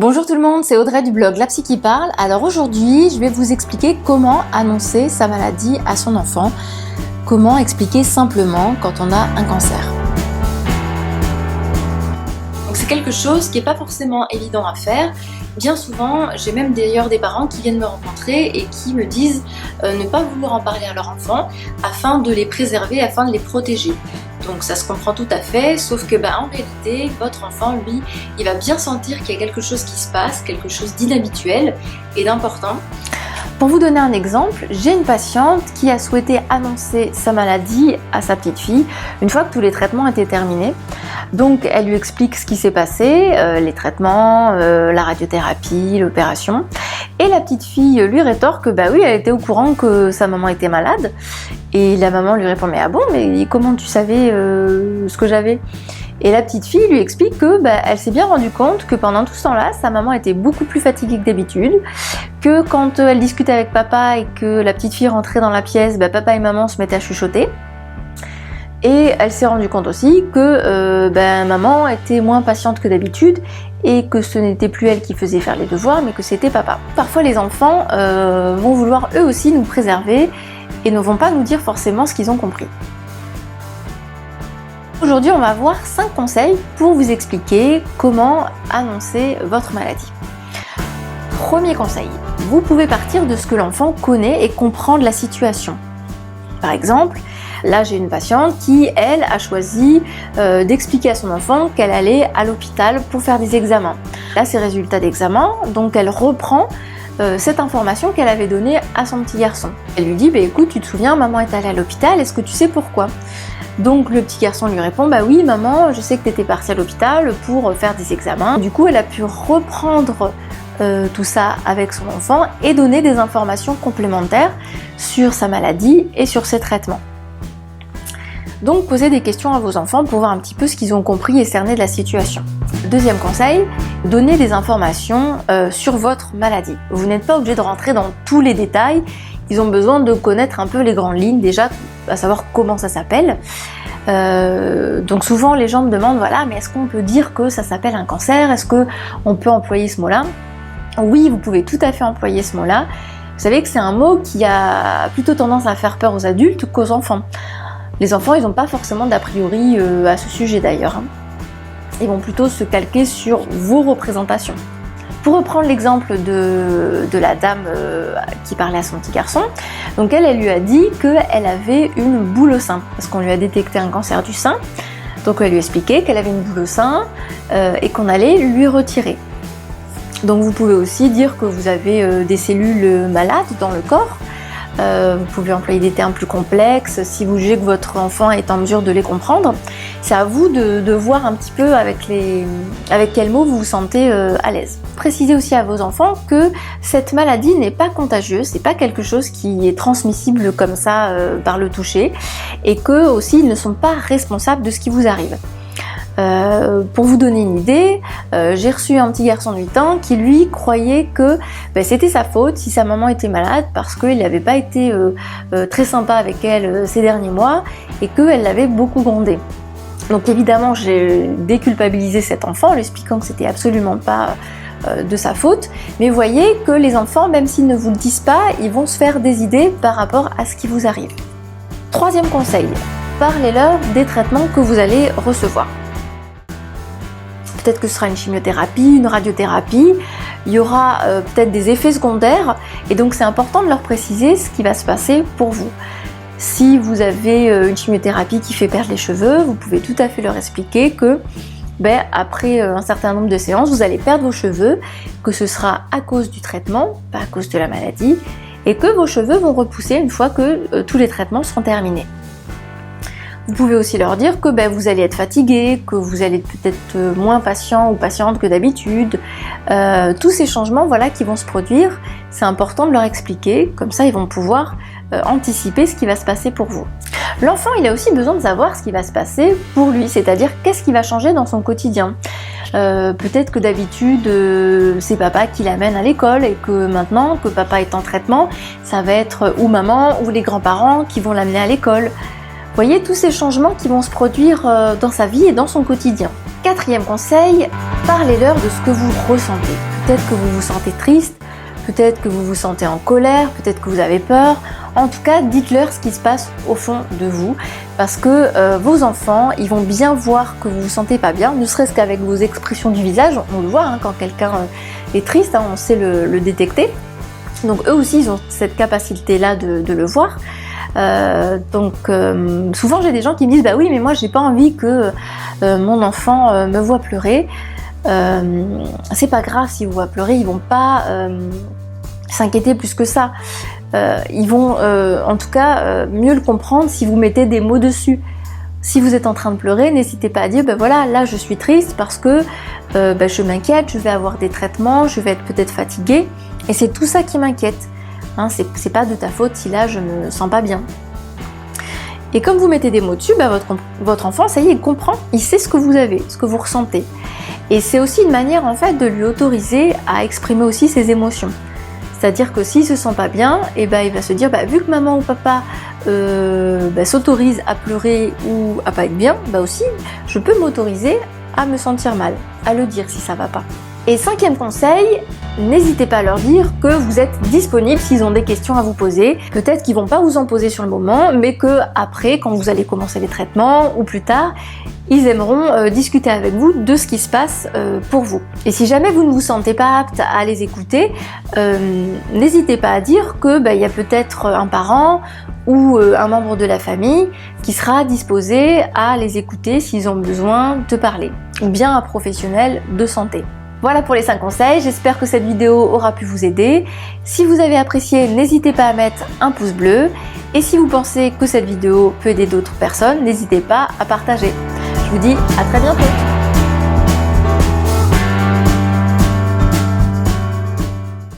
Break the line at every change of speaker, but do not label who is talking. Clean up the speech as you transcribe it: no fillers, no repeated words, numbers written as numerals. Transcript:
Bonjour tout le monde, c'est Audrey du blog La Psy qui parle. Alors aujourd'hui, je vais vous expliquer comment annoncer sa maladie à son enfant. Comment expliquer simplement quand on a un cancer. Donc c'est quelque chose qui n'est pas forcément évident à faire. Bien souvent, j'ai même d'ailleurs des parents qui viennent me rencontrer et qui me disent ne pas vouloir en parler à leur enfant afin de les préserver, afin de les protéger. Donc ça se comprend tout à fait, sauf que en réalité, votre enfant, lui, il va bien sentir qu'il y a quelque chose qui se passe, quelque chose d'inhabituel et d'important. Pour vous donner un exemple, j'ai une patiente qui a souhaité annoncer sa maladie à sa petite fille une fois que tous les traitements étaient terminés. Donc elle lui explique ce qui s'est passé, les traitements, la radiothérapie, l'opération. Et la petite fille lui rétorque que oui, elle était au courant que sa maman était malade. Et la maman lui répond mais mais comment tu savais ce que j'avais ? Et la petite fille lui explique que elle s'est bien rendue compte que pendant tout ce temps-là, sa maman était beaucoup plus fatiguée que d'habitude, que quand elle discutait avec papa et que la petite fille rentrait dans la pièce, papa et maman se mettaient à chuchoter. Et elle s'est rendue compte aussi que maman était moins patiente que d'habitude et que ce n'était plus elle qui faisait faire les devoirs, mais que c'était papa. Parfois les enfants vont vouloir eux aussi nous préserver et ne vont pas nous dire forcément ce qu'ils ont compris. Aujourd'hui, on va voir 5 conseils pour vous expliquer comment annoncer votre maladie. Premier conseil, vous pouvez partir de ce que l'enfant connaît et comprend de la situation. Par exemple, là j'ai une patiente qui, elle, a choisi d'expliquer à son enfant qu'elle allait à l'hôpital pour faire des examens. Là, ses résultats d'examen, donc elle reprend cette information qu'elle avait donnée à son petit garçon. Elle lui dit, écoute, tu te souviens, maman est allée à l'hôpital, est-ce que tu sais pourquoi ? Donc le petit garçon lui répond, oui maman, je sais que tu étais partie à l'hôpital pour faire des examens. Du coup, elle a pu reprendre tout ça avec son enfant et donner des informations complémentaires sur sa maladie et sur ses traitements. Donc posez des questions à vos enfants pour voir un petit peu ce qu'ils ont compris et cerner de la situation. Deuxième conseil, donnez des informations sur votre maladie. Vous n'êtes pas obligé de rentrer dans tous les détails, ils ont besoin de connaître un peu les grandes lignes déjà, à savoir comment ça s'appelle. Donc souvent les gens me demandent, mais est-ce qu'on peut dire que ça s'appelle un cancer ? Est-ce qu'on peut employer ce mot-là ? Oui, vous pouvez tout à fait employer ce mot-là. Vous savez que c'est un mot qui a plutôt tendance à faire peur aux adultes qu'aux enfants. Les enfants, ils n'ont pas forcément d'a priori à ce sujet d'ailleurs. Ils vont plutôt se calquer sur vos représentations. Pour reprendre l'exemple de la dame qui parlait à son petit garçon, donc elle lui a dit qu'elle avait une boule au sein, parce qu'on lui a détecté un cancer du sein. Donc elle lui a expliqué qu'elle avait une boule au sein et qu'on allait lui retirer. Donc vous pouvez aussi dire que vous avez des cellules malades dans le corps. Vous pouvez employer des termes plus complexes si vous jugez que votre enfant est en mesure de les comprendre. C'est à vous de voir un petit peu avec quels mots vous vous sentez à l'aise. Précisez aussi à vos enfants que cette maladie n'est pas contagieuse, c'est pas quelque chose qui est transmissible comme ça par le toucher, et que aussi ils ne sont pas responsables de ce qui vous arrive. Pour vous donner une idée, j'ai reçu un petit garçon de 8 ans qui lui croyait que c'était sa faute si sa maman était malade parce qu'il n'avait pas été très sympa avec elle ces derniers mois et qu'elle l'avait beaucoup grondé. Donc évidemment j'ai déculpabilisé cet enfant en lui expliquant que c'était absolument pas de sa faute, mais voyez que les enfants, même s'ils ne vous le disent pas, ils vont se faire des idées par rapport à ce qui vous arrive. Troisième conseil, parlez-leur des traitements que vous allez recevoir. Peut-être que ce sera une chimiothérapie, une radiothérapie, il y aura peut-être des effets secondaires et donc c'est important de leur préciser ce qui va se passer pour vous. Si vous avez une chimiothérapie qui fait perdre les cheveux, vous pouvez tout à fait leur expliquer que après un certain nombre de séances, vous allez perdre vos cheveux, que ce sera à cause du traitement, pas à cause de la maladie, et que vos cheveux vont repousser une fois que tous les traitements seront terminés. Vous pouvez aussi leur dire que vous allez être fatigué, que vous allez être peut-être moins patient ou patiente que d'habitude. Tous ces changements qui vont se produire, c'est important de leur expliquer, comme ça ils vont pouvoir anticiper ce qui va se passer pour vous. L'enfant, il a aussi besoin de savoir ce qui va se passer pour lui, c'est-à-dire qu'est-ce qui va changer dans son quotidien. Peut-être que d'habitude c'est papa qui l'amène à l'école et que maintenant que papa est en traitement, ça va être ou maman ou les grands-parents qui vont l'amener à l'école. Voyez tous ces changements qui vont se produire dans sa vie et dans son quotidien. 4e conseil, parlez-leur de ce que vous ressentez. Peut-être que vous vous sentez triste, peut-être que vous vous sentez en colère, peut-être que vous avez peur. En tout cas, dites-leur ce qui se passe au fond de vous, parce que vos enfants, ils vont bien voir que vous vous sentez pas bien, ne serait-ce qu'avec vos expressions du visage. On le voit hein, quand quelqu'un est triste, hein, on sait le détecter. Donc eux aussi, ils ont cette capacité-là de le voir. Souvent j'ai des gens qui me disent bah oui, mais moi j'ai pas envie que mon enfant me voit pleurer. C'est pas grave s'ils vous voient pleurer, ils vont pas s'inquiéter plus que ça. Ils vont en tout cas mieux le comprendre si vous mettez des mots dessus. Si vous êtes en train de pleurer, n'hésitez pas à dire ben voilà, là je suis triste parce que je m'inquiète, je vais avoir des traitements, je vais être peut-être fatiguée et c'est tout ça qui m'inquiète. Hein, c'est pas de ta faute si là je me sens pas bien. Et comme vous mettez des mots dessus, votre enfant, ça y est, il comprend, il sait ce que vous avez, ce que vous ressentez. Et c'est aussi une manière en fait de lui autoriser à exprimer aussi ses émotions. C'est-à-dire que s'il se sent pas bien, il va se dire vu que maman ou papa s'autorise à pleurer ou à pas être bien, aussi je peux m'autoriser à me sentir mal, à le dire si ça va pas. Et 5e conseil, n'hésitez pas à leur dire que vous êtes disponible s'ils ont des questions à vous poser. Peut-être qu'ils vont pas vous en poser sur le moment, mais que après, quand vous allez commencer les traitements ou plus tard, ils aimeront discuter avec vous de ce qui se passe pour vous. Et si jamais vous ne vous sentez pas apte à les écouter, n'hésitez pas à dire que y a peut-être un parent ou un membre de la famille qui sera disposé à les écouter s'ils ont besoin de parler, ou bien un professionnel de santé. Voilà pour les 5 conseils, j'espère que cette vidéo aura pu vous aider. Si vous avez apprécié, n'hésitez pas à mettre un pouce bleu. Et si vous pensez que cette vidéo peut aider d'autres personnes, n'hésitez pas à partager. Je vous dis à très bientôt.